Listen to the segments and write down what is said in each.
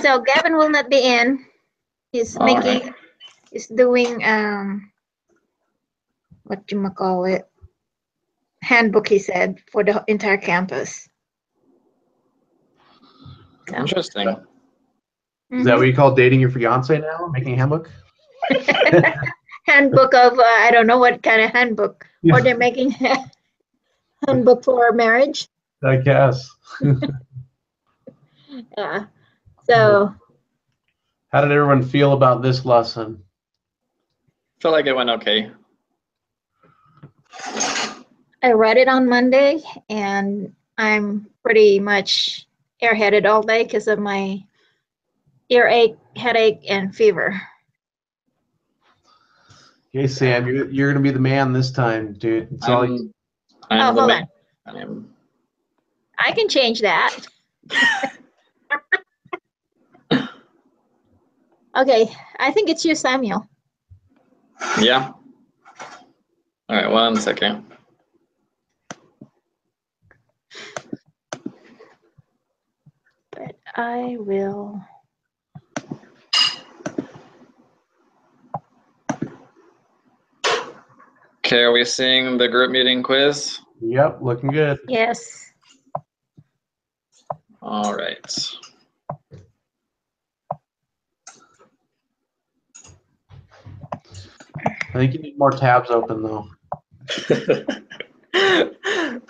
So Gavin will not be in. He's All making, right. he's doing what you call it, handbook. He said for the entire campus. So. Interesting. Is that what you call dating your fiance now? Making a handbook? Handbook of I don't know what kind of handbook. Yeah. Or they're making handbook for marriage. I guess. Yeah. So. How did everyone feel about this lesson? Feel like it went okay. I read it on Monday, and I'm pretty much airheaded all day because of my earache, headache, and fever. Okay, Sam, you're gonna be the man this time, dude. It's all you. I'm hold man. on. I can change that. Okay, I think it's you, Samuel. Yeah. All right, 1 second. But I will. Okay, are we seeing the group meeting quiz? Yep, looking good. Yes. All right. I think you need more tabs open though.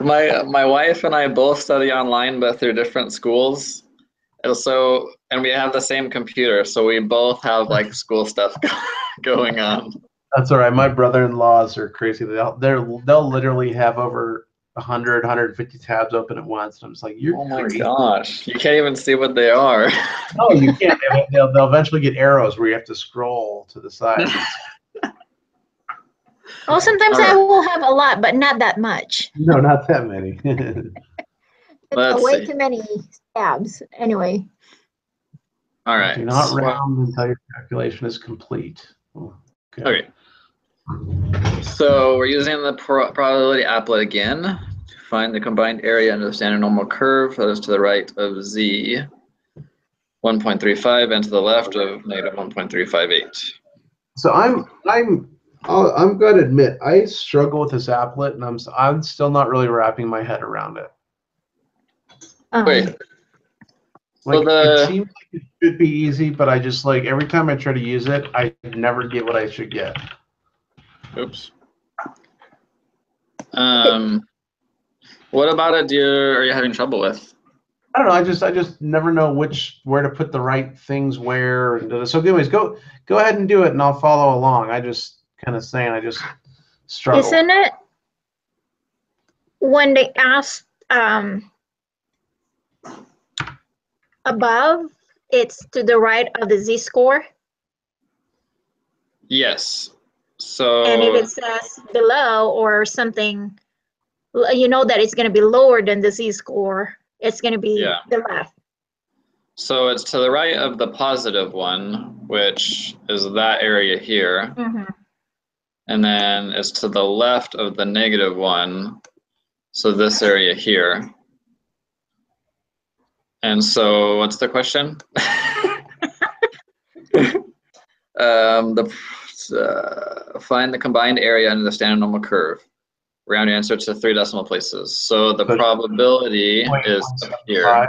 My wife and I both study online, but through different schools. And we have the same computer, so we both have like school stuff going on. That's all right. My brother-in-laws are crazy. They'll literally have over 100, 150 tabs open at once. And I'm just like, you're Oh my crazy. gosh, you can't even see what they are. No, you can't. They'll eventually get arrows where you have to scroll to the side. Well, sometimes I will have a lot, but not that much. No, not that many. Let's way see. too many tabs. Anyway. All right. Do not round until your calculation is complete. Okay. So we're using the probability applet again to find the combined area under the standard normal curve that is to the right of z 1.35 and to the left of negative 1.358. So I'm going to admit I struggle with this applet, and I'm still not really wrapping my head around it. Wait. Like, it seems like it should be easy, but I just like every time I try to use it, I never get what I should get. Oops. What about it are you having trouble with? I don't know. I just never know where to put the right things where. And so, anyways, go ahead and do it, and I'll follow along. I just kind of saying I just struggle. Isn't it when they asked above, it's to the right of the z-score? Yes. So. And if it says below or something, you know that it's going to be lower than the z-score. It's going to be the left. So it's to the right of the positive one, which is that area here. Mm-hmm. And then it's to the left of the negative one, so this area here. And so what's the question? Find the combined area under the standard normal curve. Round your answer to 3 decimal places. So the probability is up here.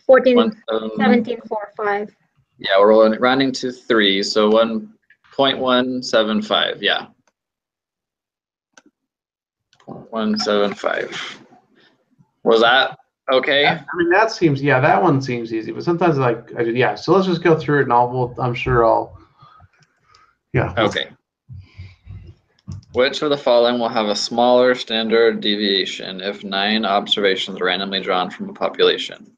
17.45. Yeah, we're rounding to 3, so 1.175. Yeah. 0.175. Was that okay? I mean, that one seems easy, but sometimes yeah. So let's just go through it, and I'm sure. Yeah. Okay. Which of the following will have a smaller standard deviation if 9 observations are randomly drawn from a population?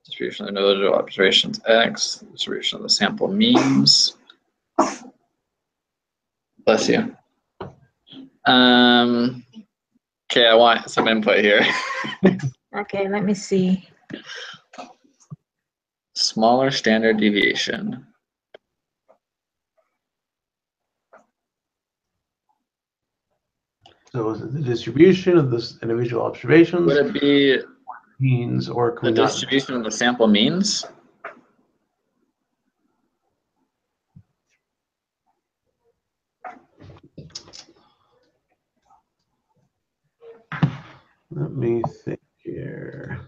Distribution of individual observations X, distribution of the sample means. Bless you. Okay, I want some input here. Okay, let me see. Smaller standard deviation. So is it the distribution of this individual observations? Would it be means, or the distribution of the sample means? Let me think here.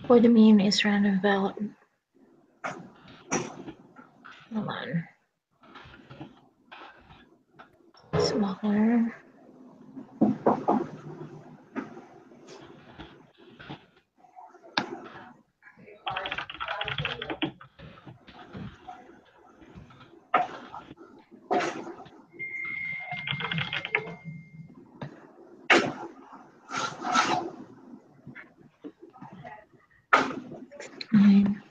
Or the mean is random about. Hold on. Smaller. Nine.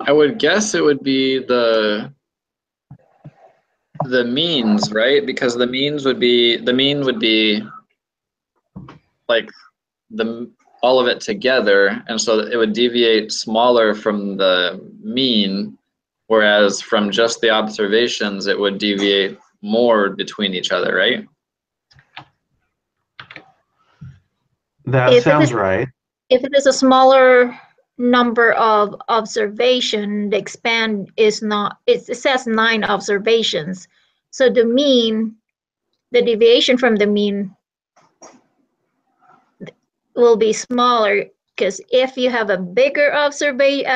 I would guess it would be the means, right? Because the mean would be like all of it together, and so it would deviate smaller from the mean, whereas from just the observations it would deviate more between each other, right? That sounds right. If it is a smaller number of observation, the expand is not, it says 9 observations. So the mean, the deviation from the mean will be smaller, because if you have a bigger observation,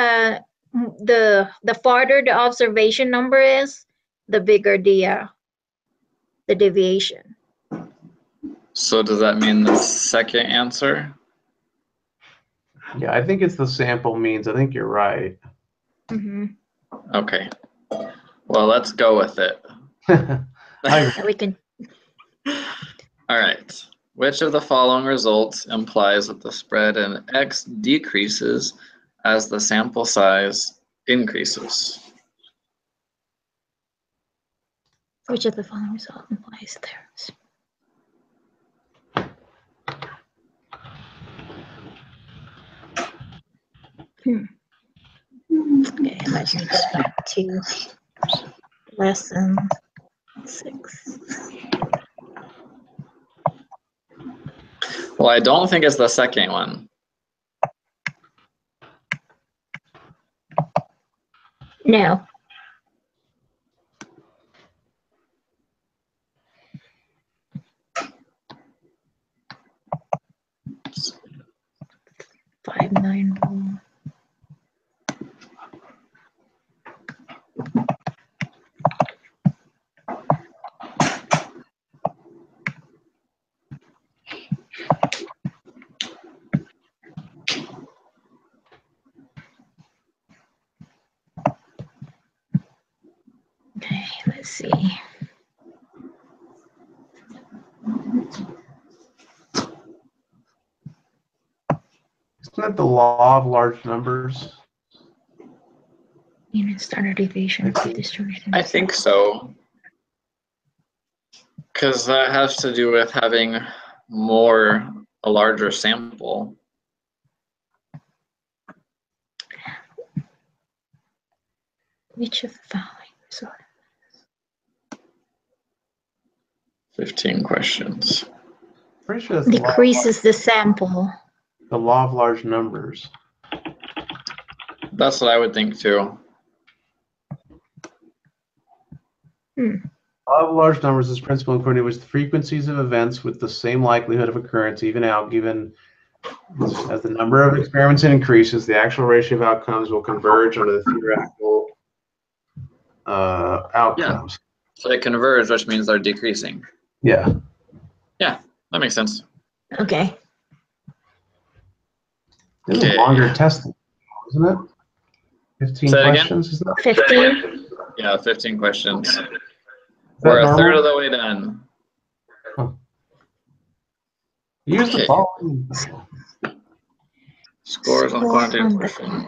the farther the observation number is, the bigger the deviation. So does that mean the second answer? Yeah, I think it's the sample means. I think you're right. Mm-hmm. Okay. Well, let's go with it. I agree. We can. All right. Which of the following results implies that the spread in X decreases as the sample size increases? Which of the following result implies theirs? Okay, let me go back to lesson 6. Well, I don't think it's the second one. No. Five, 9, rule. Okay, let's see. Isn't that the law of large numbers? Unit standard deviation of distribution. I think so. Because that has to do with having a larger sample. Which of the following result 15 questions. Pretty sure that's decreases the sample? the law of large numbers. That's what I would think too. Law of large numbers is principle according to which the frequencies of events with the same likelihood of occurrence even out, given as the number of experiments increases, the actual ratio of outcomes will converge onto the theoretical outcomes. So they converge, which means they're decreasing. Yeah. Yeah, that makes sense. Okay. It's a longer test, isn't it? 15 Say it again? questions, is that? 15. Yeah, 15 questions. Is that We're a normal? third of the way done. Huh. Use the Okay. following. Scores on Score quantitative on the portion.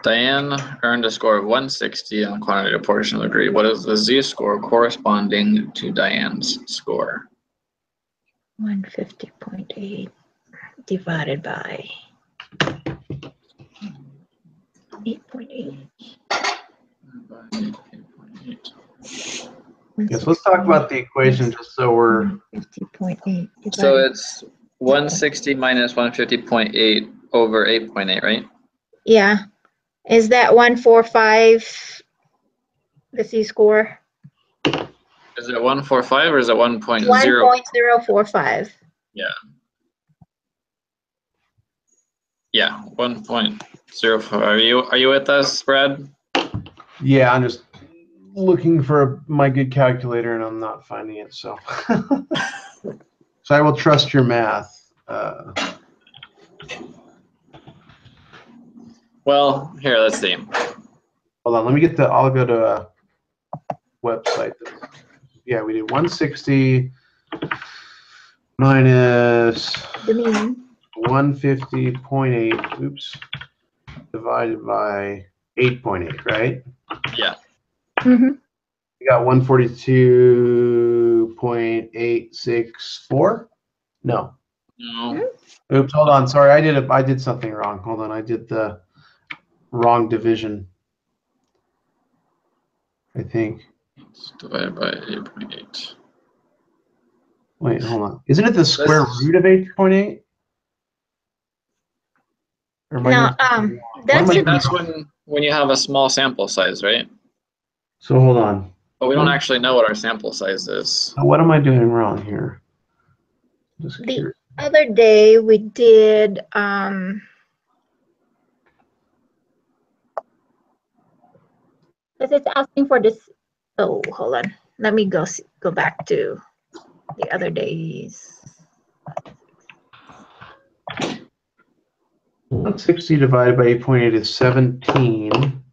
Diane earned a score of 160 on the quantitative portion of the degree. What is the z-score corresponding to Diane's score? 150.8 divided by 8.8. 8.8. Yes, let's talk about the equation just so we're. 150.8. So it's 160 minus 150.8 over 8.8, right? Yeah. Is that 145 the Z-score? Is it 145 or is it 1.0? 1.045. Yeah, 1.04. Are you with us, Brad? Yeah, I'm just looking for my good calculator and I'm not finding it. So, so I will trust your math. Well, here, let's see. Hold on, let me get the. I'll go to a website. Yeah, we did 160 minus The mean. 150.8. Oops, divided by 8.8, right? Yeah. Mm-hmm. We got 142.864. No. No. Oops, hold on. Sorry, I did something wrong. Hold on, I did the wrong division. I think. It's divided by 8.8. Wait, hold on. Isn't it the square This- root of 8.8? Or am I No, doing something wrong? What that's am I See, doing that's wrong? when you have a small sample size, right? So hold on. But we don't actually know what our sample size is. So what am I doing wrong here? Just the curious. other day we did because it's asking for this. Oh, hold on. Let me go back to the other days. 160 divided by 8.8 is 17.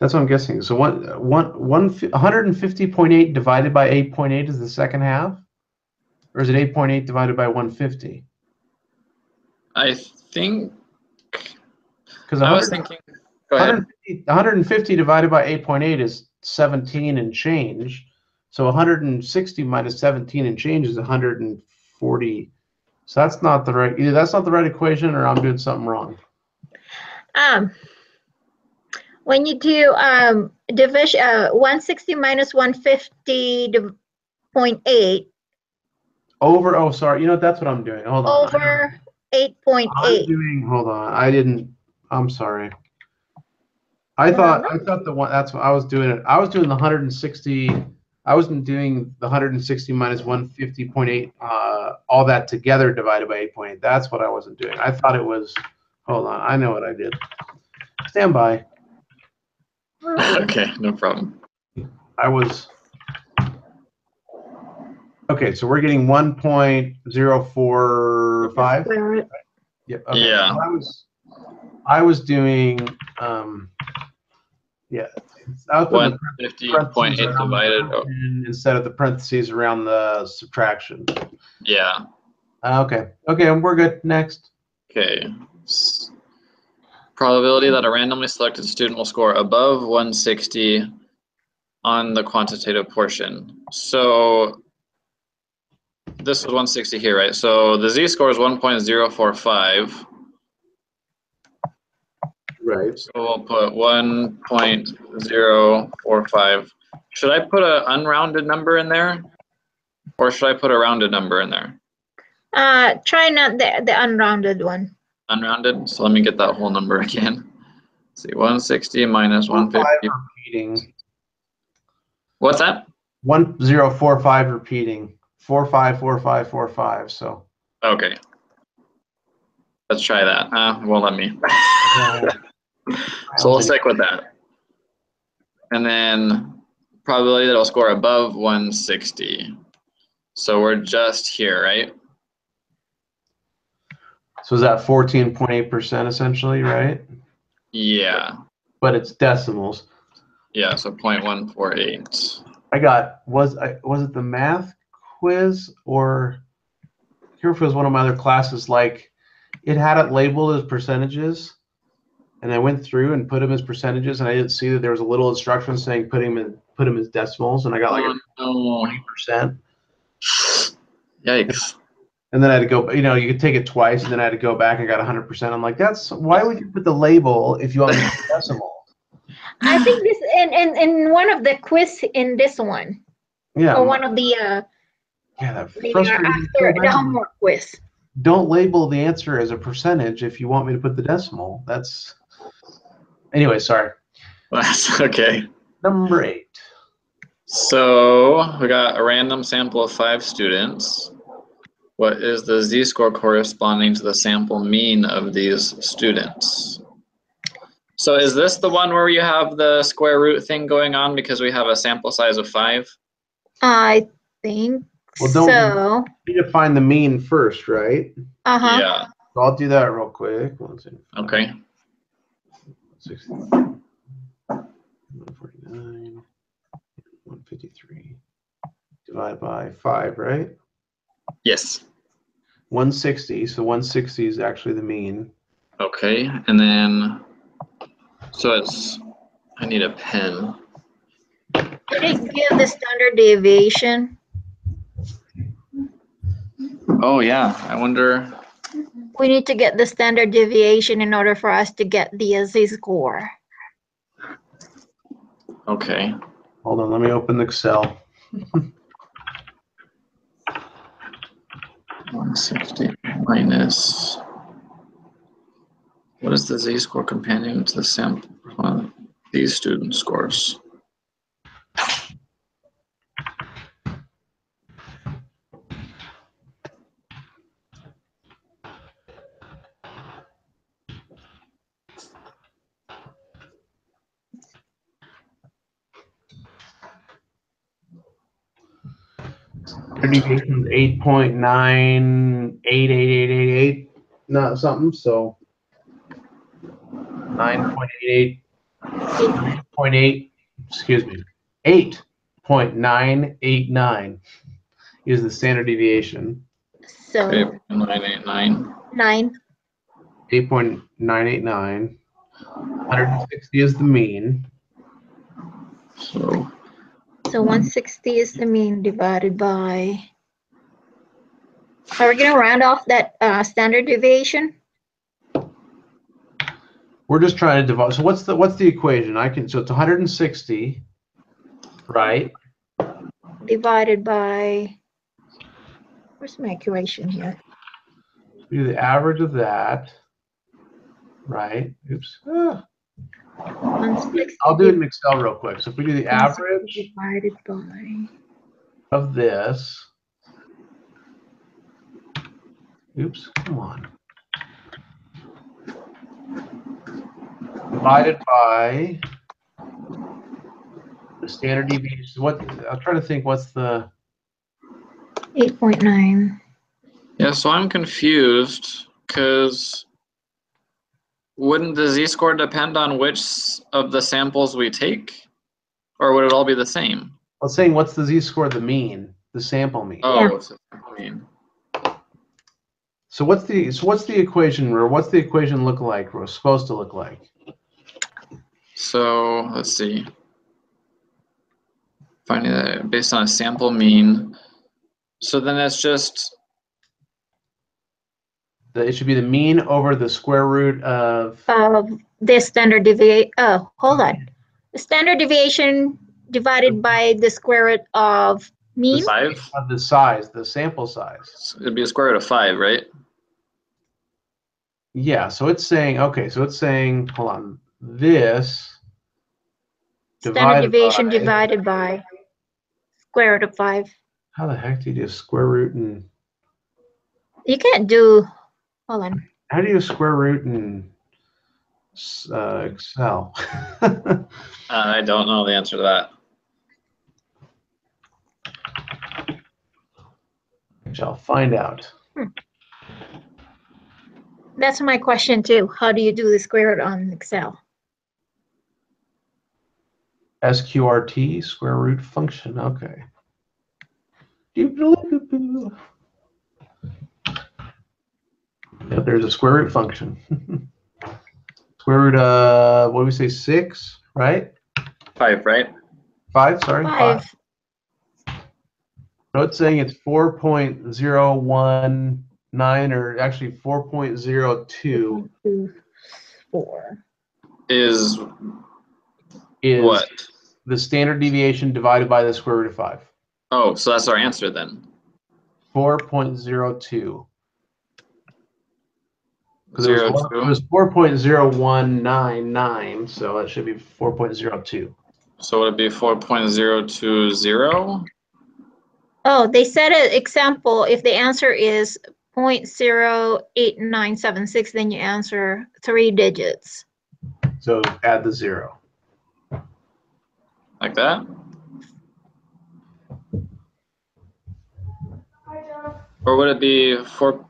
That's what I'm guessing. So 150.8 divided by 8.8 is the second half? Or is it 8.8 divided by 150? I think. Because I was thinking. Go ahead. 150 divided by 8.8 is 17 and change. So 160 minus 17 and change is 140. So that's not the right, either that's not the right equation or I'm doing something wrong. When you do division 160 minus 150.8 Over, oh, sorry. You know, that's what I'm doing. Hold on. over I'm 8.8. doing, hold on. I'm sorry. I thought the one, that's what I was doing it. I was doing the 160. I wasn't doing the 160 minus 150.8, all that together divided by 8.8. That's what I wasn't doing. I thought it was, hold on. I know what I did. Stand by. Okay, no problem. I was, okay, so we're getting 1.045. Square it. Yep. Okay. Yeah. So I was doing, yeah. I was putting the 150.8 divided. instead of the parentheses around the subtraction. Yeah. Okay. Okay, we're good. Next. Okay. Probability that a randomly selected student will score above 160 on the quantitative portion. So this is 160 here, right? So the Z-score is 1.045. Right. So we'll put 1.045. Should I put an unrounded number in there? Or should I put a rounded number in there? Try not the unrounded one. Unrounded? So let me get that whole number again. Let's see, 160 minus 150. Repeating. What's that? 1045 repeating. 454545. So. Okay. Let's try that. Won't let me. So we'll stick with that. And then probability that it'll score above 160. So we're just here, right? So is that 14.8% essentially, right? Yeah. But it's decimals. Yeah, so 0.148. I got, was it the math quiz or here was one of my other classes, like it had it labeled as percentages and I went through and put them as percentages and I didn't see that there was a little instruction saying put them as decimals and I got like 20%. Yikes. And then I had to go, you could take it twice, and then I had to go back and got 100%. I'm like, why would you put the label if you want me to put decimal? I think this in one of the quiz in this one, Yeah. or one of the Yeah, that after frustrated me so the bad. homework quiz. Don't label the answer as a percentage if you want me to put the decimal. That's anyway. Sorry. That's okay. Number 8. So we got a random sample of 5 students. What is the z-score corresponding to the sample mean of these students? So is this the one where you have the square root thing going on because we have a sample size of 5? I think so. You need to find the mean first, right? Uh-huh. Yeah. So I'll do that real quick. Okay. 60, 149, 153 divided by 5, right? Yes. 160. So 160 is actually the mean. Okay, and then, so I need a pen. Did it give the standard deviation? Oh yeah, I wonder. We need to get the standard deviation in order for us to get the z-score. Okay. Hold on, let me open Excel. 160 minus, what is the z-score companion to the sample? These student scores. Deviation is 8.9888888, not something, so 9.88, 9.8, excuse me, 8.989 is the standard deviation. So Okay, 989. 9. 8.989. 160 is the mean. So 160 is the mean divided by. Are we going to round off that standard deviation? We're just trying to divide. So what's the equation? So it's 160, right? Divided by. Where's my equation here? Do the average of that, right? Oops. 160 I'll do it in Excel real quick. So if we do the average divided by. of this, oops, come on. Divided by the standard deviation. I'm trying to think what's the 8.9. yeah, so I'm confused because wouldn't the z-score depend on which of the samples we take, or would it all be the same? I was saying what's the z-score, the mean, the sample mean. Oh, Yeah. it's the sample mean. So what's the equation, or what's the equation look like, or supposed to look like? So let's see. Finding that based on a sample mean. So then it's just. It should be the mean over the square root of The standard deviation. Oh, hold on. The standard deviation divided by the square root of mean. 5? Of the size, the sample size. So it'd be a square root of 5, right? Yeah, so it's saying, okay, so it's saying, hold on, this Standard deviation divided by square root of 5. How the heck do you do square root and? You can't do, hold on. How do you square root in Excel? I don't know the answer to that. Which I'll find out. That's my question too. How do you do the square root on Excel? SQRT, square root function, okay. Yep, there's a square root function. Square root, what do we say, 6, right? 5, right? 5, sorry. 5. So it's saying it's 4.019 or actually 4.02 4. Is is what? the standard deviation divided by the square root of 5. Oh, so that's our answer then. 4.02. Because Zero it two. was 4.0199, so it should be 4.02. So would it be 4.020? Oh, they said an example, if the answer is 0.08976, then you answer 3 digits. So add the 0. Like that? Or would it be 4?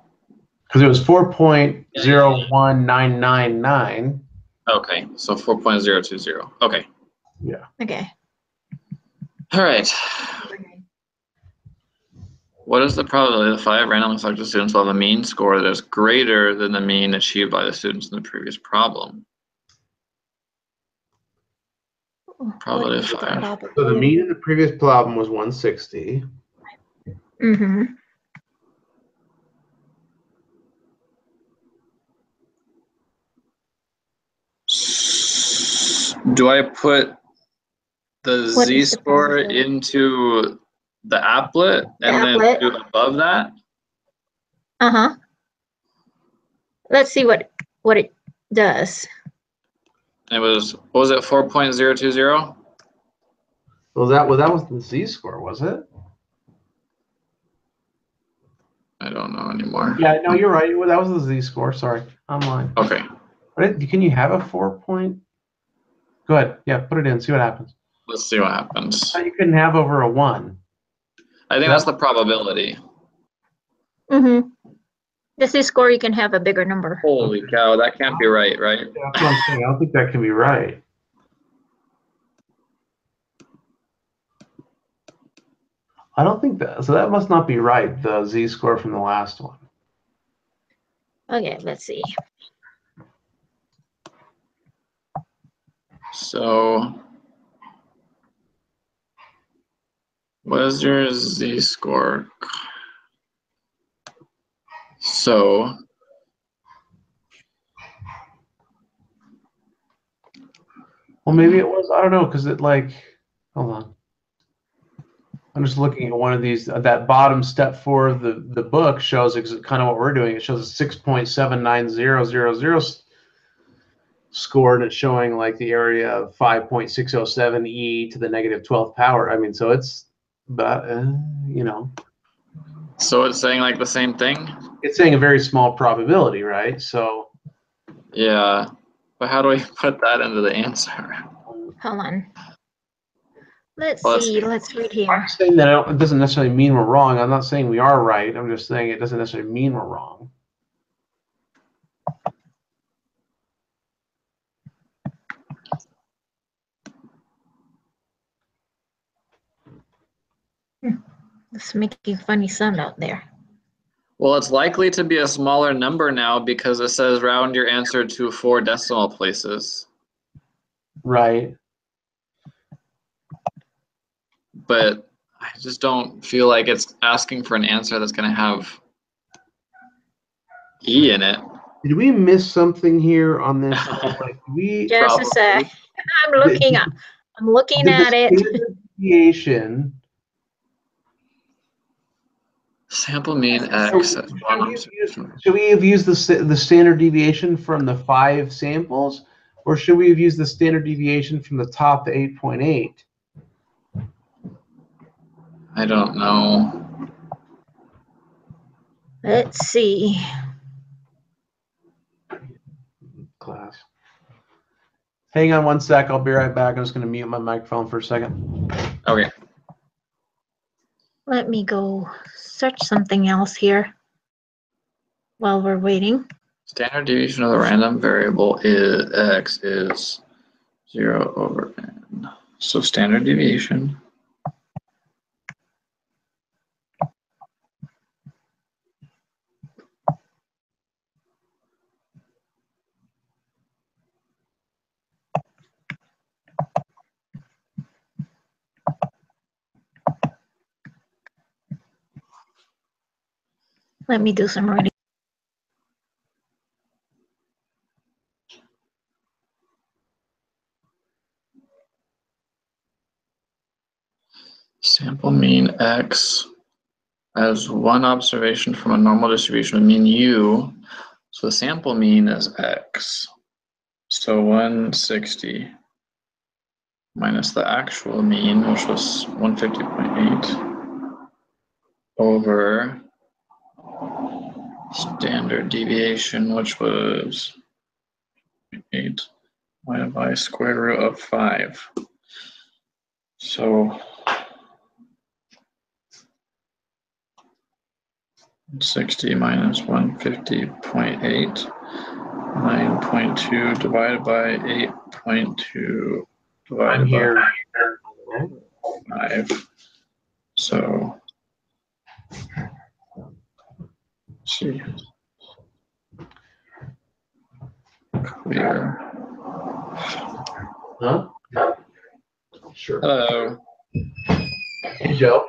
Because it was 4.01999. Okay, so 4.020. Okay. Yeah. Okay. All right. What is the probability that 5 randomly selected students will have a mean score that is greater than the mean achieved by the students in the previous problem? Probability of 5. So the mean in the previous problem was 160. Mm-hmm. Do I put the What is the z-score probability? into the applet and then applet. do above that? Uh-huh. Let's see what it does. It was, what was it, 4.020? Well, that was the z-score, was it? I don't know anymore. Yeah, no, you're right. Well, that was the z-score. Sorry, I'm lying. Okay. Can you have a 4 point? Go ahead. Yeah, put it in. See what happens. Let's see what happens. You couldn't have over a 1. I think that's the probability. Mm-hmm. The z-score, you can have a bigger number. Holy cow, that can't be right, right? Yeah, that's what I'm saying. I don't think that can be right. I don't think that. So that must not be right. The z-score from the last one. Okay, let's see. So, what is your z-score? So, Well, maybe it was. I don't know, because it like. Hold on. I'm just looking at one of these. That bottom step 4 of the book shows kind of what we're doing. It shows a 6.79000 score, and it's showing like the area of 5.607 e to the negative 12th power. I mean, so it's, but you know. so it's saying like the same thing? It's saying a very small probability, right? So. Yeah, but how do we put that into the answer? Hold on. Let's Well, see. Let's read I'm here. saying that it doesn't necessarily mean we're wrong. I'm not saying we are right. I'm just saying it doesn't necessarily mean we're wrong. It's making funny sound out there. Well, it's likely to be a smaller number now because it says round your answer to 4 decimal places. Right. But I just don't feel like it's asking for an answer that's going to have E in it. Did we miss something here on this? Like we Just Probably. a sec. I'm looking at it. Standard deviation. Sample mean X. Should we have used the standard deviation from the 5 samples, or should we have used the standard deviation from the top, the 8.8? I don't know. Let's see. Class. Hang on one sec. I'll be right back. I'm just going to mute my microphone for a second. Okay. Let me go search something else here while we're waiting. Standard deviation of the random variable is X is 0/n. So standard deviation. Let me do some writing. Sample mean X as one observation from a normal distribution would mean U. So the sample mean is X. So 160 minus the actual mean, which was 150.8, over standard deviation, which was 8 divided by square root of 5. So 60 minus 150.8, 9.2 divided by 8.2 divided by 5. So, let's see. Clear. Huh? Sure. Hello. Hey, Joe.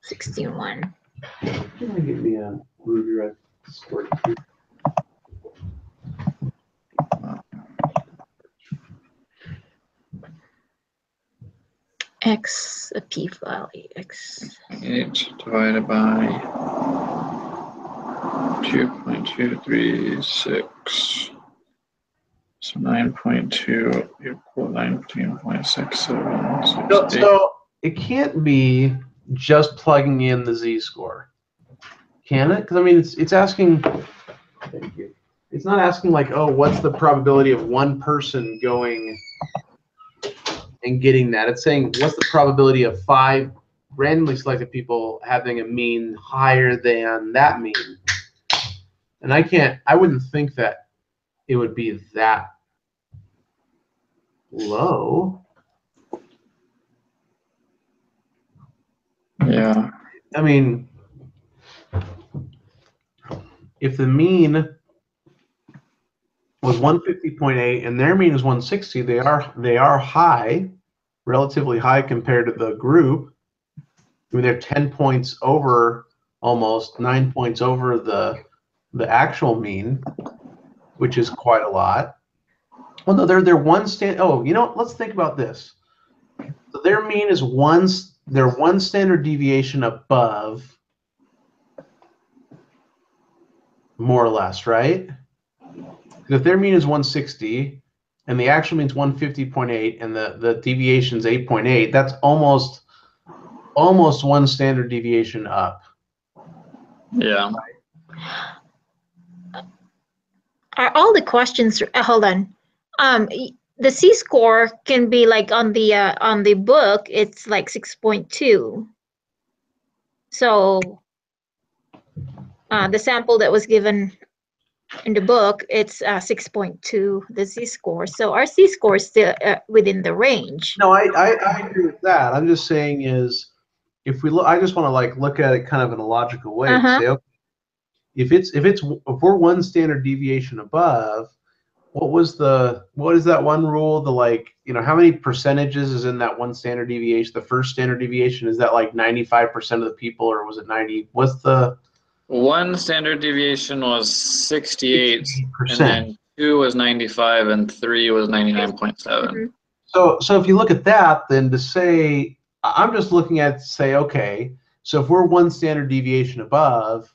61. Can you give me a Ruby Red squirt? X, a p-value, X. 8 divided by 2.236. So 9.2 equal 19.67. So it can't be just plugging in the z-score, can it? Because I mean, it's asking. Thank you. It's not asking like, oh, what's the probability of one person going and getting that? It's saying what's the probability of 5 randomly selected people having a mean higher than that mean? And I wouldn't think that it would be that low. Yeah. I mean, if the mean was 150.8 and their mean is 160, they are high, relatively high compared to the group. I mean, they're 10 points over, almost 9 points over the actual mean, which is quite a lot. Well, no, they're one stand. Oh, you know what? Let's think about this. So their mean is they're one standard deviation above, more or less, right? If their mean is 160 and the actual mean is 150.8 and the deviation is 8.8, that's almost one standard deviation up. Yeah. Are all the questions, hold on. The C-score can be like on the book, it's like 6.2. So the sample that was given in the book, it's 6.2, the Z-score. So our Z-score is still within the range. No, I agree with that. I'm just saying is, if we look, I just want to like look at it kind of in a logical way. Say, okay, if we're one standard deviation above, what is that one rule? The like, how many percentages is in that one standard deviation? The first standard deviation, is that like 95% of the people, or was it 90? What's the one standard deviation was 68, 68%. and then 2 was 95, and 3 was 99.7. So if you look at that, then to say, I'm just looking at, say, okay, so if we're one standard deviation above,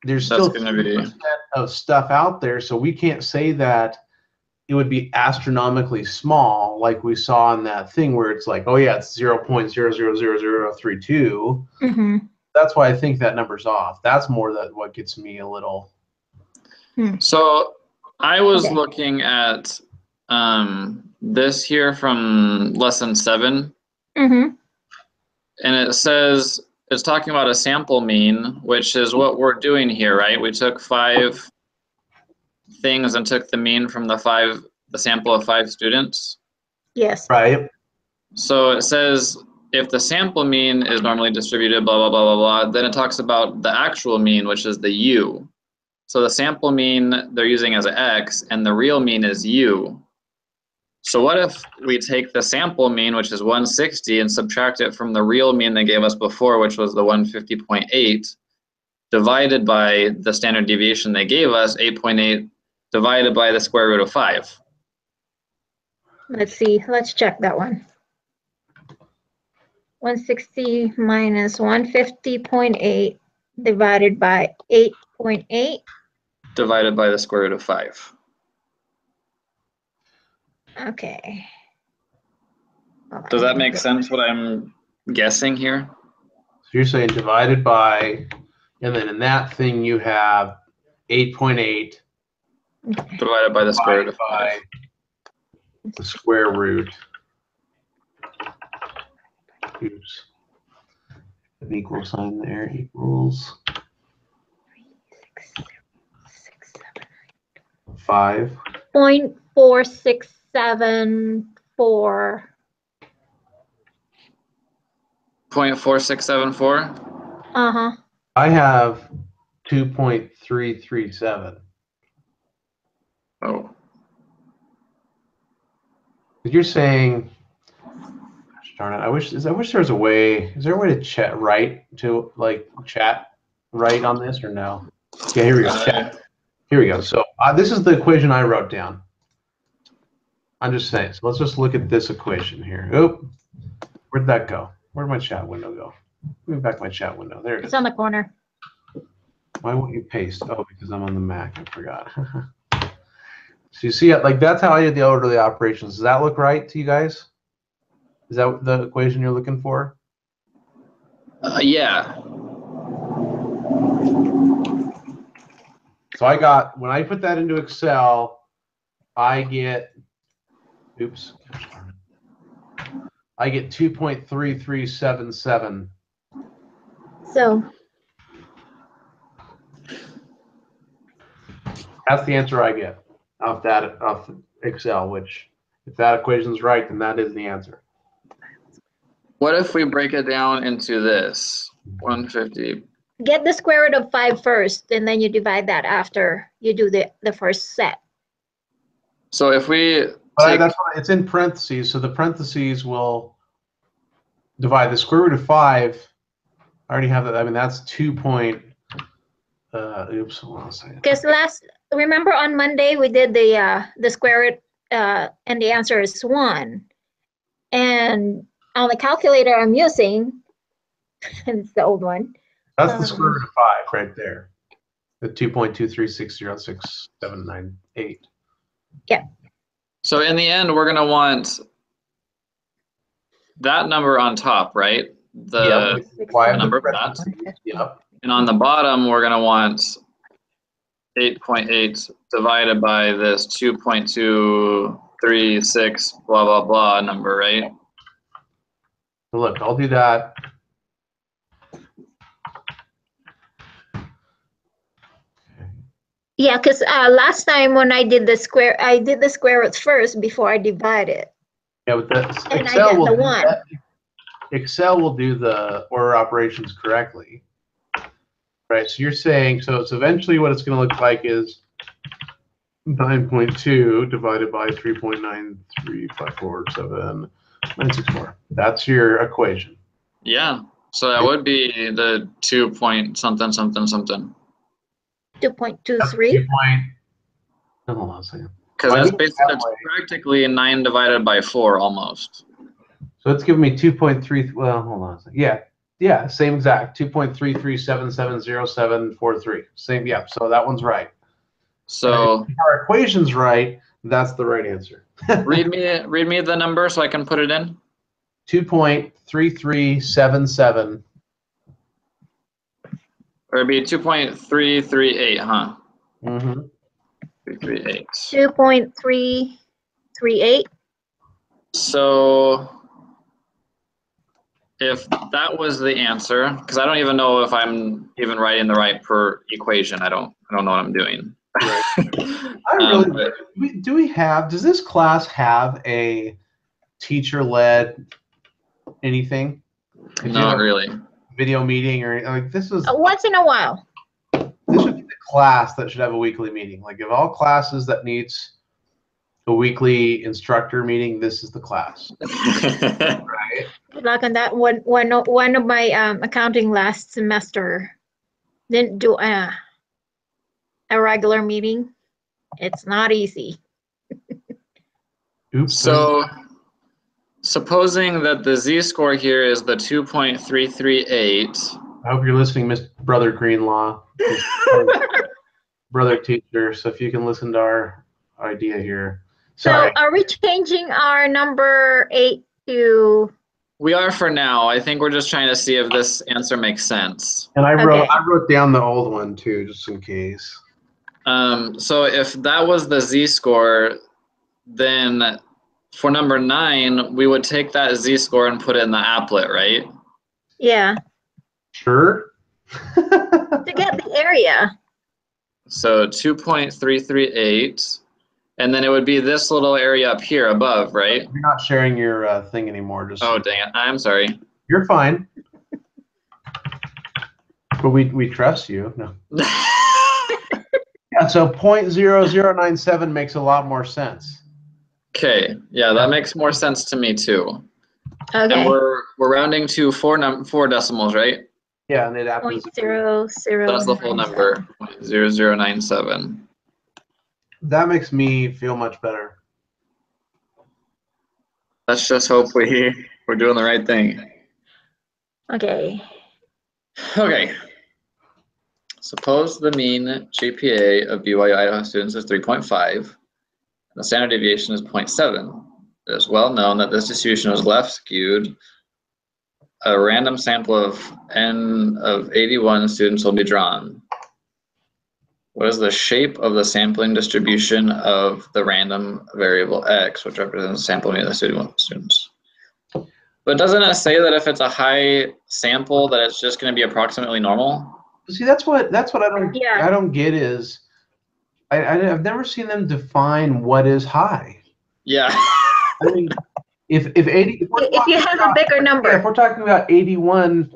there's still 3% of stuff out there, so we can't say that it would be astronomically small like we saw in that thing where it's like, oh yeah, it's 0.000032. Mm-hmm. That's why I think that number's off. That's more what gets me a little. So I was looking at this here from lesson 7. Mm-hmm. And it says, it's talking about a sample mean, which is what we're doing here, right? We took 5 things and took the mean from the sample of 5 students. Yes. Right. So it says, if the sample mean is normally distributed, blah, blah, blah, blah, blah, then it talks about the actual mean, which is the U. So the sample mean they're using as an X, and the real mean is U. So what if we take the sample mean, which is 160, and subtract it from the real mean they gave us before, which was the 150.8, divided by the standard deviation they gave us, 8.8 divided by the square root of 5. Let's see. Let's check that one. 160 minus 150.8 divided by 8.8. Divided by the square root of 5. Okay. Does that make sense what I'm guessing here? So you're saying divided by, and then in that thing you have 8.8 Divided by the square root of 5. by the square root. Oops. An equal sign there equals 5. 0.4674. 0.4674? Uh-huh. I have 2.337. Oh. You're saying, gosh darn it, I wish there was a way. Is there a way to chat right on this or no? Yeah, here we go. Chat. Here we go. So this is the equation I wrote down. I'm just saying. So let's just look at this equation here. Oop, where'd that go? Where'd my chat window go? Move back my chat window. There it is. It's on the corner. Why won't you paste? Oh, because I'm on the Mac. I forgot. So you see, like that's how I did the orderly operations. Does that look right to you guys? Is that the equation you're looking for? Yeah. So I got, when I put that into Excel, I get, oops, I get 2.3377. So That's the answer I get off Excel, which if that equation is right, then that is the answer. What if we break it down into this? 150. get the square root of 5 first, and then you divide that after you do the first set. So if we But that's why it's in parentheses, so the parentheses will divide the square root of 5. I already have that. I mean, that's 2 point. Oops, hold on a second. Because remember on Monday we did the square root, and the answer is 1. And on the calculator I'm using, and it's the old one. That's the square root of 5 right there. The 2.2360678. Yeah. So in the end, we're going to want that number on top, right? The number of that. Yep. And on the bottom, we're going to want 8.8 divided by this 2.236 blah, blah, blah number, right? So look, I'll do that. Yeah, because last time when I did the square root first before I divide it. Yeah, but And Excel I got the 1. Excel will do the order operations correctly. Right, so you're saying, so it's eventually what it's going to look like is 9.2 divided by 3.93547.964. That's your equation. Yeah, so that would be the 2 point something, something, something. 2.23? Hold on a second. Because that's basically practically 9 divided by 4 almost. So it's giving me 2.3, well, hold on a second. Yeah, same exact, 2.33770743. Same, yeah, so that one's right. So if our equation's right, that's the right answer. read me the number so I can put it in. 2.3377. Or it'd be 2.338, huh? Mm-hmm. 338. 2.338. So if that was the answer, because I don't even know if I'm even writing the right per equation. I don't know what I'm doing. Right. Does this class have a teacher-led anything? Not really. Video meeting or like this is once in a while. This should be the class that should have a weekly meeting. Like of all classes that needs a weekly instructor meeting, this is the class. Right? Good luck on that. One of my accounting last semester, Didn't do a regular meeting. It's not easy. Oops. So supposing that the z-score here is the 2.338. I hope you're listening, Miss Brother Greenlaw, brother teacher. So if you can listen to our idea here. Sorry. So are we changing our number 8 to? We are for now. I think we're just trying to see if this answer makes sense. And I Okay. wrote down the old one too, just in case. So if that was the z-score, then for number 9, we would take that z-score and put it in the applet, right? Yeah, Sure. to get the area. So 2.338, and then it would be this little area up here above, right? You're not sharing your thing anymore. Just Oh, dang it. I'm sorry. You're fine. But we trust you. No. Yeah, so 0.0097 makes a lot more sense. Okay, yeah, that makes more sense to me too. Okay. And we're rounding to four decimals, right? Yeah, and it happens. 0.00. That's the whole number, 0.0097. That makes me feel much better. Let's just hope we're doing the right thing. Okay. Okay. Suppose the mean GPA of BYU Idaho students is 3.5, and the standard deviation is 0.7. It is well known that this distribution is left skewed. A random sample of N of 81 students will be drawn. What is the shape of the sampling distribution of the random variable X, which represents the sample mean of the students? But doesn't it say that if it's a high sample that it's just going to be approximately normal? See, that's what Yeah. I don't get is I've never seen them define what is high. Yeah. I mean, if 80 If you have a bigger number. Yeah, if we're talking about 81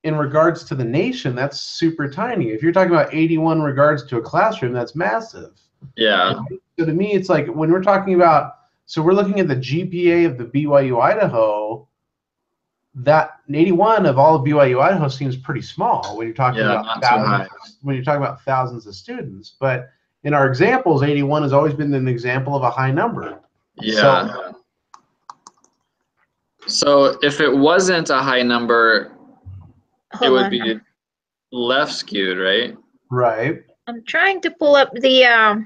in regards to the nation, that's super tiny. If you're talking about 81 regards to a classroom, that's massive. Yeah. So to me, it's like when we're talking about, so we're looking at the GPA of the BYU Idaho, that 81 of all of BYU Idaho seems pretty small when you're talking Yeah, about not too high. when you're talking about thousands of students. But in our examples, 81 has always been an example of a high number. Yeah. So if it wasn't a high number, it would be left skewed, right? Right. I'm trying to pull up the other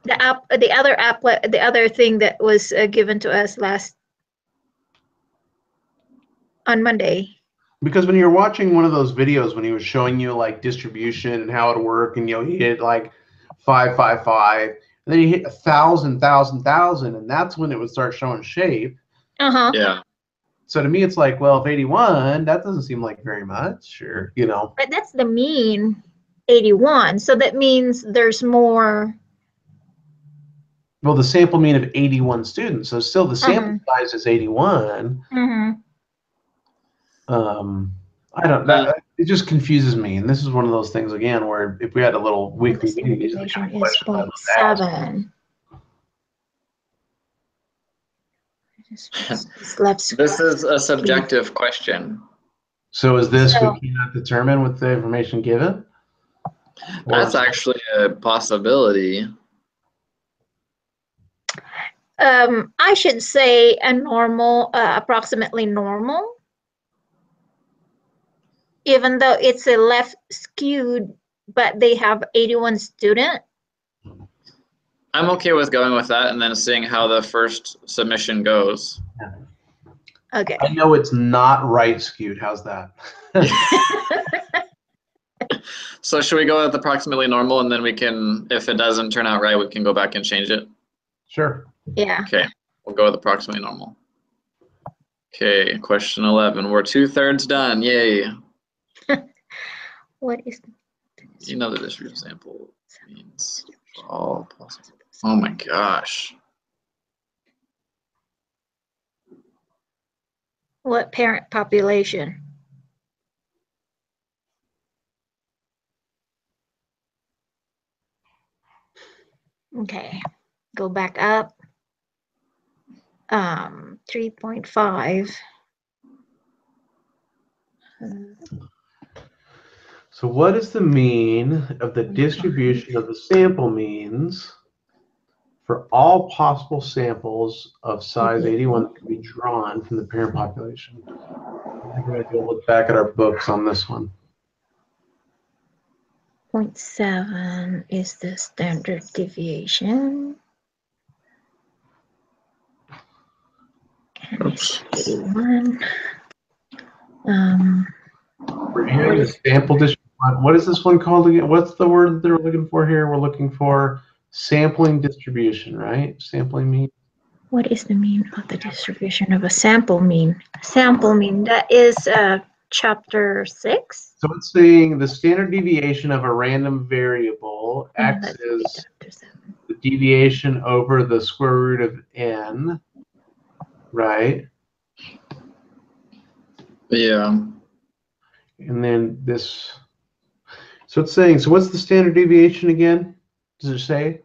applet, the other thing that was given to us on Monday. Because when you're watching one of those videos when he was showing you like distribution and how it worked, and he hit like 555, and then he hit 1,000, and that's when it would start showing shape. Yeah. So to me, it's like, well, if 81, that doesn't seem like very much, or But that's the mean, 81. So that means there's more. Well, the sample mean of 81 students, so still the sample size is 81. I don't. It just confuses me, and this is one of those things again where if we had a little weekly meeting, these are the kind of questions I would ask. 0.7. This is a subjective question. So is this we cannot determine with the information given? That's actually a possibility. I should say a normal, approximately normal, even though it's a left skewed, but they have 81 students. I'm okay with going with that and then seeing how the first submission goes. Okay. I know it's not right skewed. How's that? So should we go with approximately normal, and then we can, if it doesn't turn out right, we can go back and change it? Sure. Yeah. Okay, we'll go with approximately normal. Okay, question 11. We're 2/3 done. Yay. What is? You know the distribution sample means for all possible. Oh my gosh. What parent population? Okay, go back up. 3.5. So what is the mean of the distribution of the sample means for all possible samples of size 81 that can be drawn from the parent population? I think we're going to go look back at our books on this one. 0.7 is the standard deviation. And it's 81. We're here in the sample distribution. What is this one called again? What's the word that they're looking for here? We're looking for sampling distribution, right? Sampling mean. What is the mean of the distribution of a sample mean? Sample mean, that is chapter 6. So it's saying the standard deviation of a random variable, x is the deviation over the square root of n, right? Yeah. And then this, so it's saying, so what's the standard deviation again? Does it say?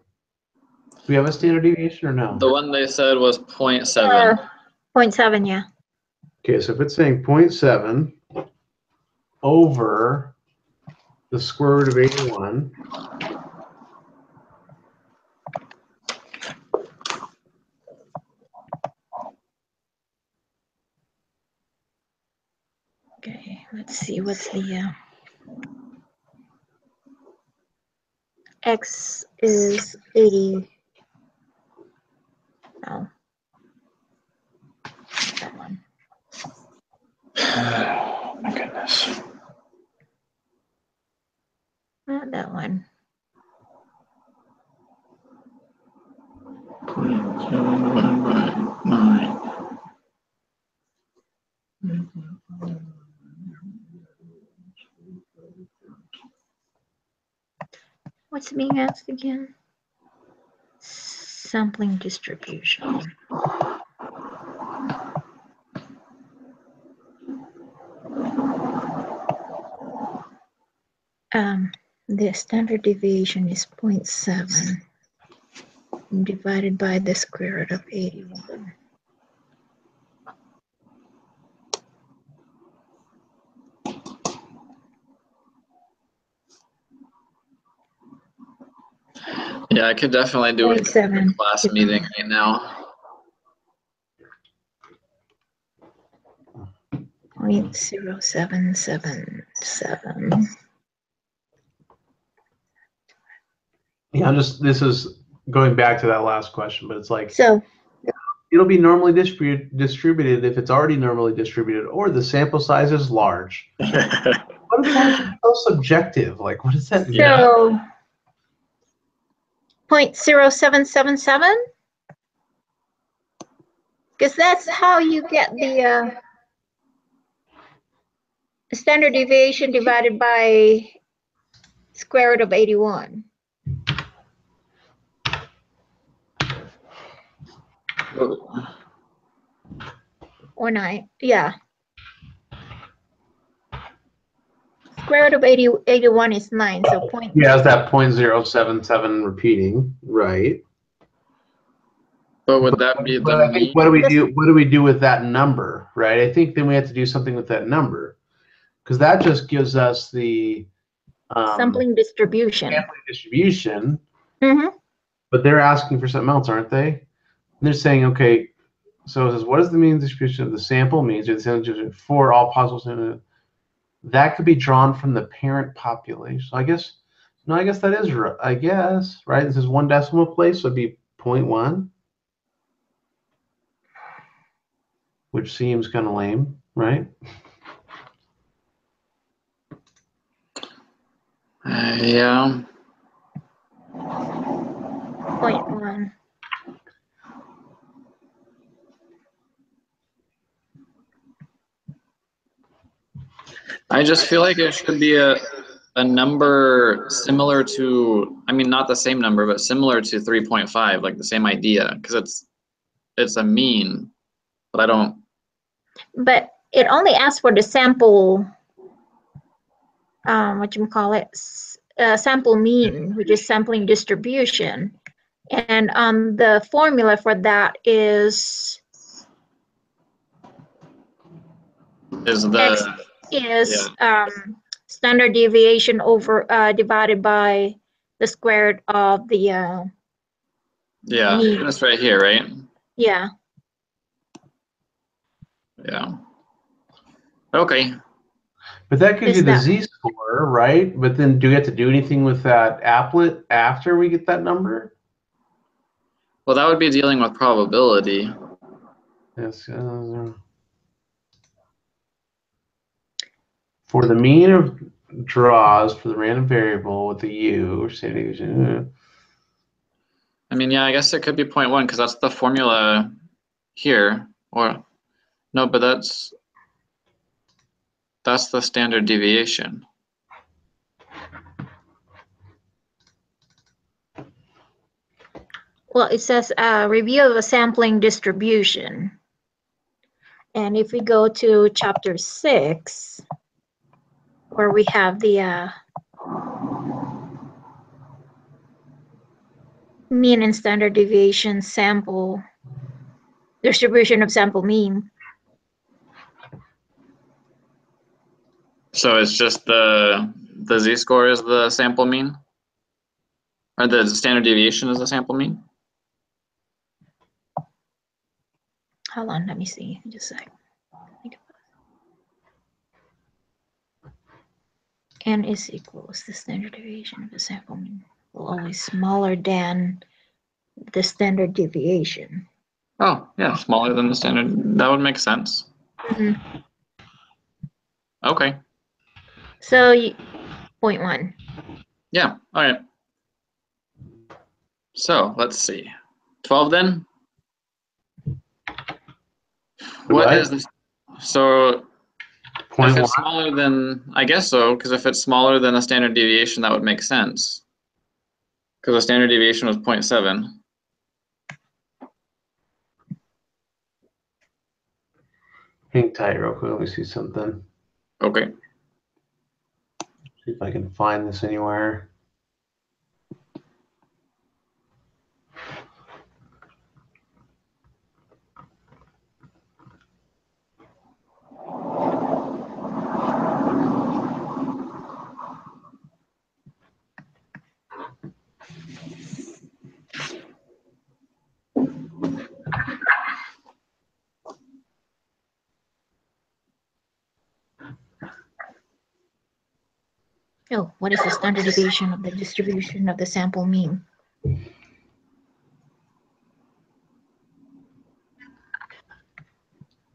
Do we have a standard deviation or no? The one they said was 0.7. 0.7, yeah. Okay, so if it's saying 0.7 over the square root of 81, Okay, let's see, what's the x is 80. No. That one. Oh my goodness. Not that one. 9. What's being asked again? Sampling distribution. The standard deviation is 0.7 divided by the square root of 81. Yeah, I could definitely do it in a 0.7 class meeting right now. 0.0777. yeah, this is going back to that last question, but it's like, So it'll be normally distributed if it's already normally distributed, or the sample size is large. What is that so subjective? Like, what does that mean? So 0.0777, because that's how you get the standard deviation divided by square root of 81. Or 9, yeah. Square root of 81 is 9, so point. Yeah, it's that 0.077 repeating, right? But would that be But the I think mean? what do we do? What do we do with that number, right? I think then we have to do something with that number, because that just gives us the Sampling distribution. sampling distribution. Mm-hmm. But they're asking for something else, aren't they? And they're saying, okay, so it says, what is the mean distribution of the sample means, or the sample distribution for all possible samples? That could be drawn from the parent population. So I guess, no, I guess that is right. I guess, right? This is one decimal place, so it'd be 0.1, which seems kind of lame, right? Yeah. 0.1. I just feel like it should be a number similar to, I mean, not the same number, but similar to 3.5, like the same idea, because it's a mean, but I don't. But it only asks for the sample, sample mean, which is sampling distribution. And the formula for that is Is X the is standard deviation over divided by the square root of the Yeah, mean. that's right here, right? Yeah. Yeah. Okay. But that gives Is you the that- z-score, right? But then do we have to do anything with that applet after we get that number? Well, that would be dealing with probability. Yes. For the mean of draws for the random variable with the u, or standard. I mean, yeah, I guess it could be 0.1 because that's the formula here. Or no, but that's the standard deviation. Well, it says review of a sampling distribution. And if we go to chapter 6, where we have the mean and standard deviation sample distribution of sample mean. So it's just the z-score is the sample mean? Or the standard deviation is the sample mean? Hold on, let me see. Just a sec. N is equals the standard deviation of the sample mean. Will always smaller than the standard deviation. Oh, yeah, smaller than the standard. That would make sense. Mm-hmm. Okay. So 0.1. Yeah, all right. So let's see. 12 then? What is this? So if it's smaller than, I guess so, because if it's smaller than a standard deviation, that would make sense. Because the standard deviation was 0.7. Hang tight real quick. Let me see something. Okay. See if I can find this anywhere. Oh, what is the standard deviation of the distribution of the sample mean?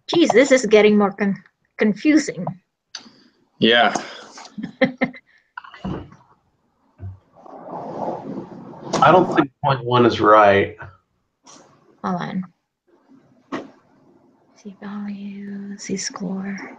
Geez, this is getting more confusing. Yeah. I don't think 0.1 is right. Hold on. C value, C score.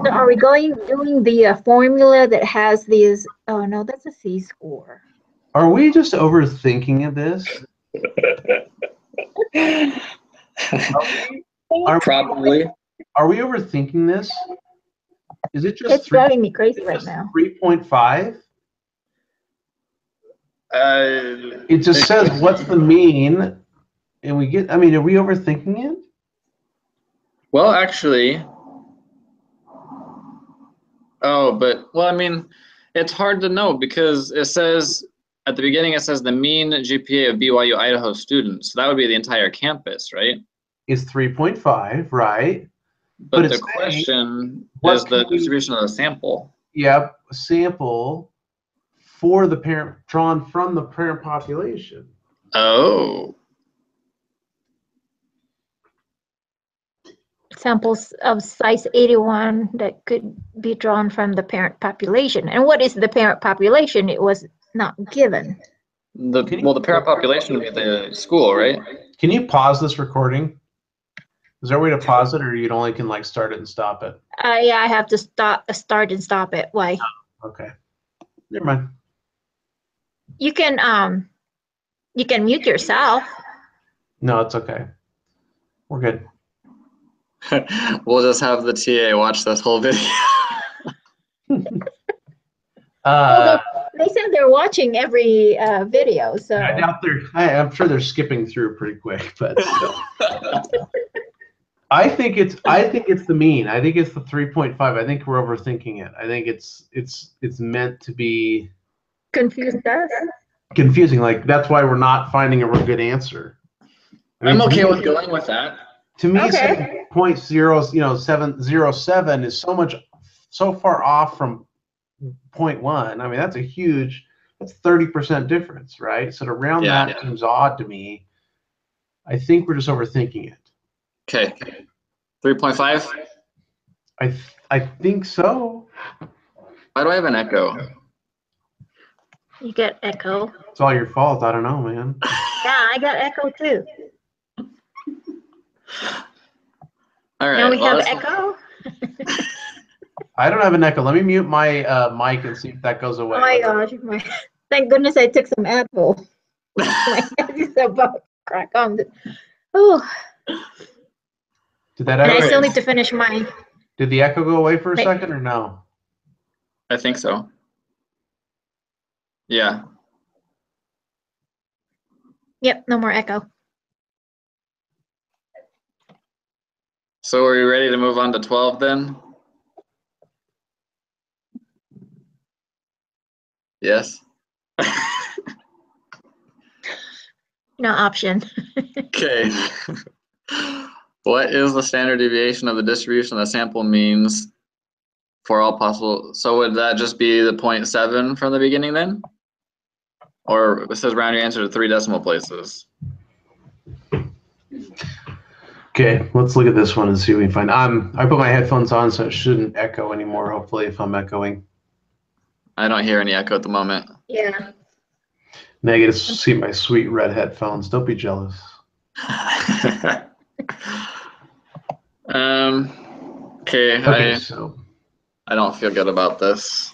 So are we doing the formula that has these? Oh no, that's a C score. Are we just overthinking this? Probably. Are we overthinking this? Is it just It's driving me crazy right now. 3.5? It It just says what's the mean, and we get. I mean, are we overthinking it? Well, actually. Oh, but, well, I mean, it's hard to know because it says, at the beginning, it says the mean GPA of BYU Idaho students. So that would be the entire campus, right? Is 3.5, right? But it's the question what is the can we- distribution of the sample. Yep, sample for the parent drawn from the parent population. Oh. Samples of size 81 that could be drawn from the parent population. And what is the parent population? It was not given. The parent population would be the school, right? Can you pause this recording? Is there a way to pause it, or you only can like start it and stop it? Yeah, I have to start and stop it. Why? Okay, never mind. You can mute yourself. No, it's okay. We're good. We'll just have the TA watch this whole video. Although they said they're watching every video, so I doubt I'm sure they're skipping through pretty quick, but still. I think it's the mean. I think it's the 3.5. I think we're overthinking it. I think it's meant to be confused us. confusing. Like that's why we're not finding a real good answer. I mean, I'm okay with going with that. To me, Okay. saying 0.07 is so far off from 0.1. I mean, that's 30% difference, right? So to round that seems odd to me. I think we're just overthinking it. Okay. 3.5? I think so. Why do I have an echo? You get echo. It's all your fault. I don't know, man. Yeah, I got echo too. All right. Now we have echo. I don't have an echo. Let me mute my mic and see if that goes away. Oh my gosh! Thank goodness I took some Advil. My head is about to crack on. Oh. Did that And echo? I still need to finish mine. Did the echo go away for a second or no? I think so. Yeah. Yep, no more echo. So are you ready to move on to 12 then? Yes. No option. Okay. What is the standard deviation of the distribution of the sample means for all possible? So would that just be the 0.7 from the beginning then? Or it says round your answer to 3 decimal places. Okay, let's look at this one and see what we find. I put my headphones on, so it shouldn't echo anymore. Hopefully, if I'm echoing. I don't hear any echo at the moment. Yeah. Negative. See my sweet red headphones. Don't be jealous. Okay. So I don't feel good about this.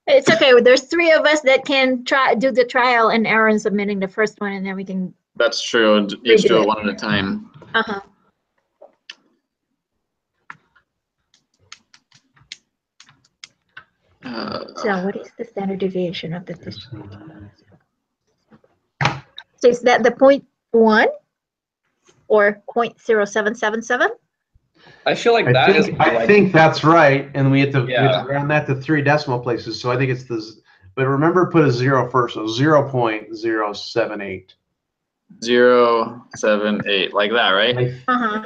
It's okay. There's 3 of us that can do the trial and error in submitting the first one, and then we can. That's true. Each do it one at a time. Uh-huh. So what is the standard deviation of the distribution? So is that the 0.1 or 0.0777? I feel like I think that's right, and we have to round that to 3 decimal places. So I think it's the. But remember, put a 0 first. So 0.078. 0.78, like that, right?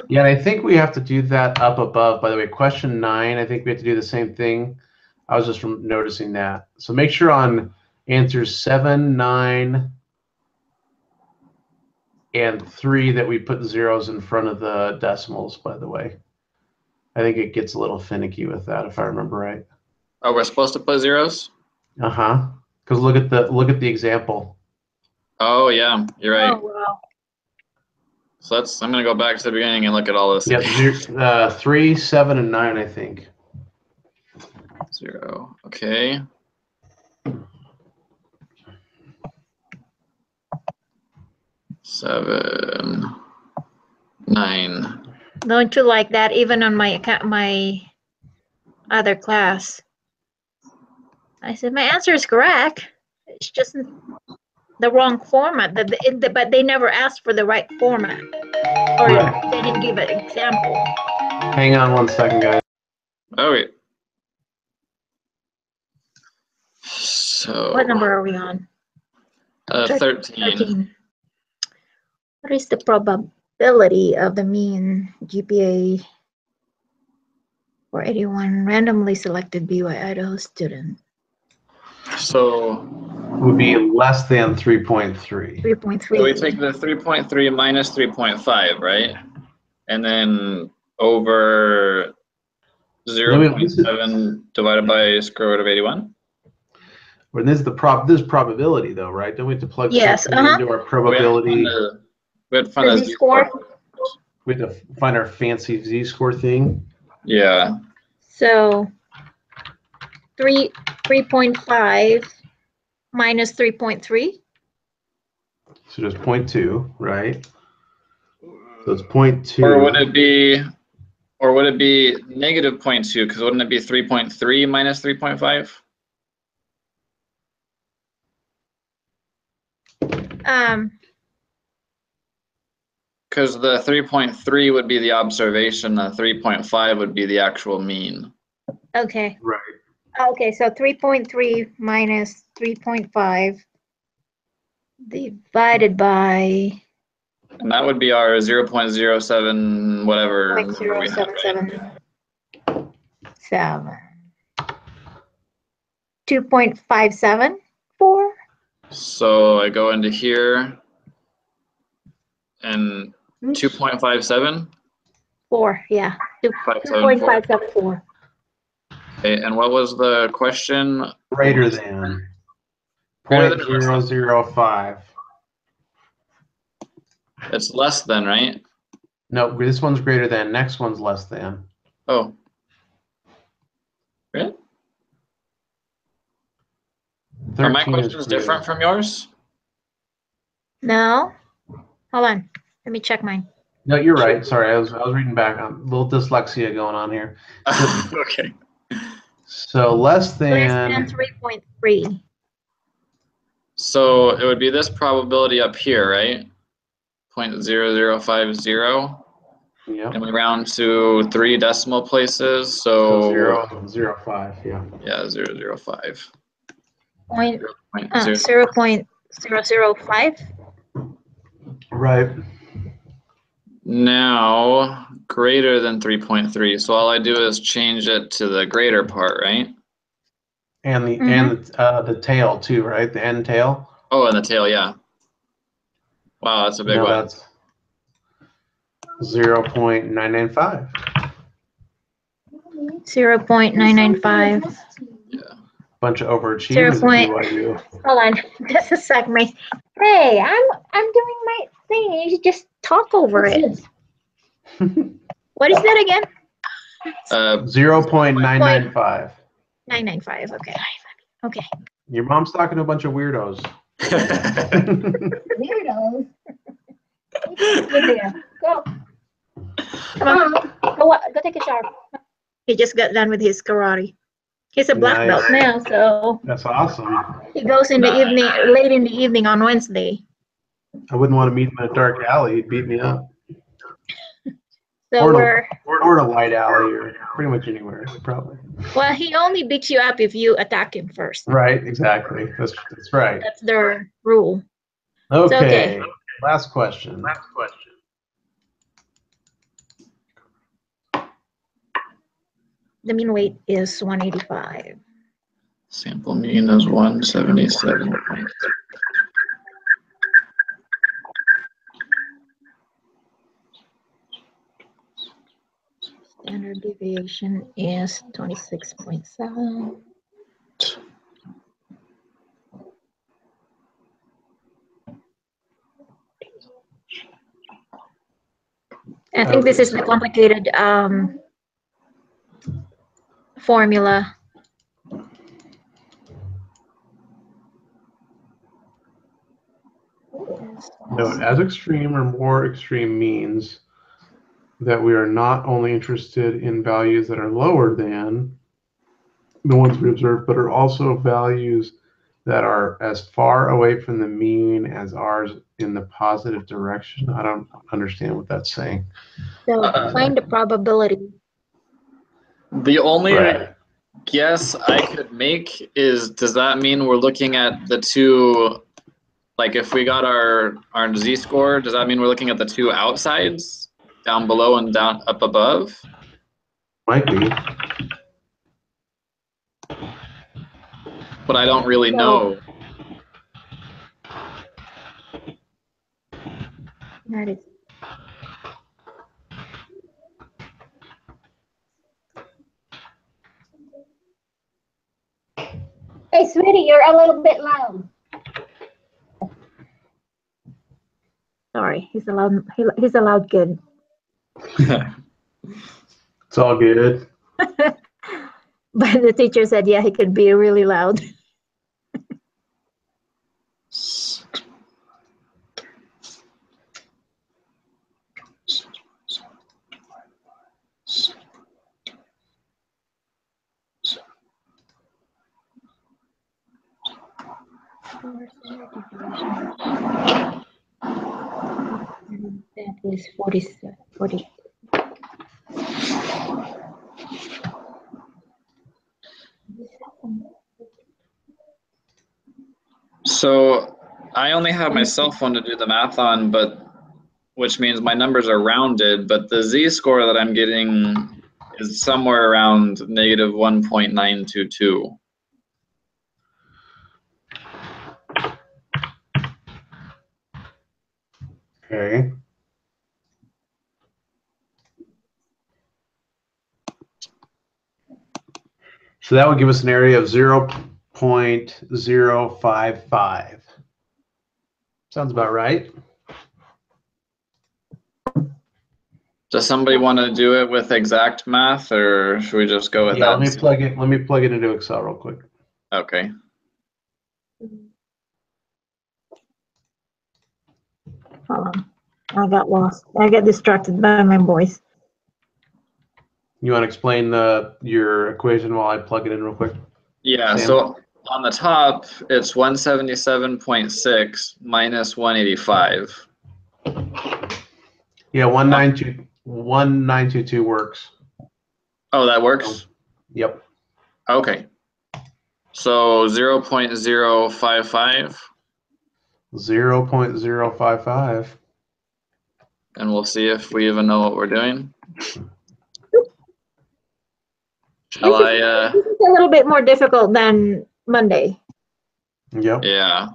Yeah, and I think we have to do that up above. By the way, question 9, I think we have to do the same thing. I was just noticing that. So make sure on answers 7, 9, and 3 that we put zeros in front of the decimals, by the way. I think it gets a little finicky with that, if I remember right. Oh, we're supposed to put zeros? Uh-huh. Because look at the example. Oh yeah, you're right. Oh wow. So I'm gonna go back to the beginning and look at all this. Yeah, 3, 7, and 9, I think. 0. Okay. 7, 9. Don't you like that? Even on my other class, I said my answer is correct. It's just the wrong format. But they never asked for the right format, or they didn't give an example. Hang on 1 second, guys. Oh wait. So. What number are we on? 13. What is the probability of the mean GPA for 81 randomly selected BY Idaho student? So would be less than 3.3. 3.3. So we take the 3.3 minus 3.5, right? And then over 0.7 divided by square root of 81. Well, this is this is probability, though, right? Don't we have to plug something into our probability? We have to find the z-score. We have to find our fancy z-score thing. Yeah. So 3.5 minus 3.3. So just 0.2, right? So it's 0.2. Or would it be negative 0.2? Because wouldn't it be 3.3 minus 3.5? Because the 3.3 would be the observation, the 3.5 would be the actual mean. Okay. Right. Okay, so 3.3 minus 3.5 divided by And that would be our 0.07 whatever number we have, right? 0.0777. 2.574? So I go into here and 2.57? 4, yeah. 574. 2.574. Okay, and what was the question? Greater than Greater than 0.005. It's less than, right? No, this one's greater than. Next one's less than. Oh. Really? Are my 13 questions greater. different from yours? No? Hold on. Let me check mine. No, you're right. Sorry, I was reading back. A little dyslexia going on here. Okay. So less Less than than 3.3. So it would be this probability up here, right? 0.0050. Yep. And we round to 3 decimal places. So So 0.05. Yeah. yeah, 0.005. Point, 0.0. 0.005. Right. Now greater than 3.3. So all I do is change it to the greater part, right? And the the tail too, right? The end tail. Oh, and the tail, yeah. Wow, that's a big No, one. that's 0.995. 0.995. Yeah. Bunch of overachievers at BYU. Hold on, just a sec, Mace. Hey, I'm doing my thing. You should just talk over it. What is that again? 0.995. 995. Okay. Okay. Your mom's talking to a bunch of weirdos. Weirdos. Go. Come on. Go take a shower. He just got done with his karate. He's a black Nice. belt now, so That's awesome. he goes in the evening, late in the evening on Wednesday. I wouldn't want to meet him in a dark alley. He'd beat me up. So or in a light alley, or pretty much anywhere, probably. well, he only beats you up if you attack him first. Right, exactly. That's right. That's their rule. Okay. Okay. Last question. The mean weight is 185. Sample mean is 177. Standard deviation is 26.7. I think this is the complicated formula. Note, as extreme or more extreme means that we are not only interested in values that are lower than the ones we observe, but are also values that are as far away from the mean as ours in the positive direction. I don't understand what that's saying. So find the probability. The only Right. guess I could make is, does that mean we're looking at the two, like if we got our z-score, does that mean we're looking at the two outsides, down below and down up above? Might be. But I don't really know. That is. Hey, sweetie, you're a little bit loud. Sorry, he's a loud kid. It's all good. But the teacher said, yeah, he could be really loud. That is 47, 40. So I only have my cell phone to do the math on, which means my numbers are rounded, but the z-score that I'm getting is somewhere around negative 1.922. Okay. So that would give us an area of 0.055. Sounds about right. Does somebody want to do it with exact math, or should we just go with Yeah, that? let me plug it into Excel real quick. Okay. Hold on. I got lost. I got distracted by my voice. You want to explain your equation while I plug it in real quick? Yeah, Sam? so on the top, it's 177.6 minus 185. Yeah, 1922 works. Oh, that works? Yep. Okay. So 0.055. 0.055. And we'll see if we even know what we're doing. Shall I? This is a little bit more difficult than Monday. Yep. Yeah.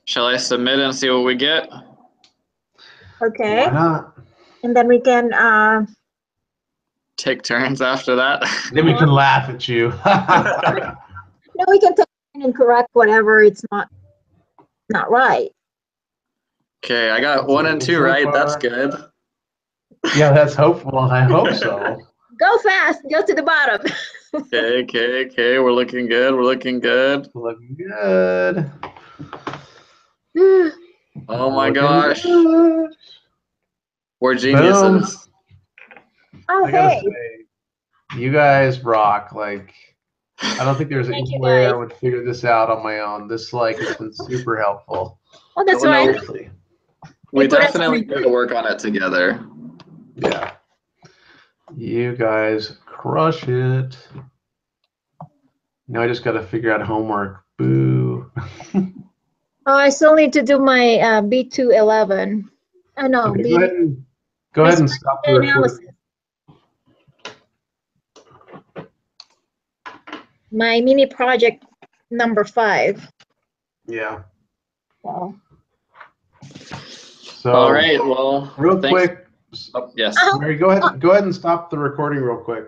Shall I submit and see what we get? Okay. Why not? And then we can Take turns after that. Then we can laugh at you. no, we can take and correct whatever it's not right. Okay, I got 1 and 2 so right. far. That's good. Yeah, that's hopeful. I hope so. Go fast. Go to the bottom. Okay. We're looking good. We're looking good. Looking good. Oh my Looking gosh. good. We're geniuses. Boom. Oh, I gotta hey. say, you guys rock. Like, I don't think there's Thank any you, way I guys. would figure this out on my own. This has been super helpful. Oh, that's Oh, no. right. Seriously. We put us definitely on- need to work on it together. Yeah. You guys crush it. Now I just got to figure out homework. Boo. Oh, I still need to do my B211. I know. Okay, go ahead and stop the analysis. recording. My mini project number 5. Yeah. So. All right. Well, real thanks. quick. Oh, yes. Mary, go ahead and stop the recording real quick.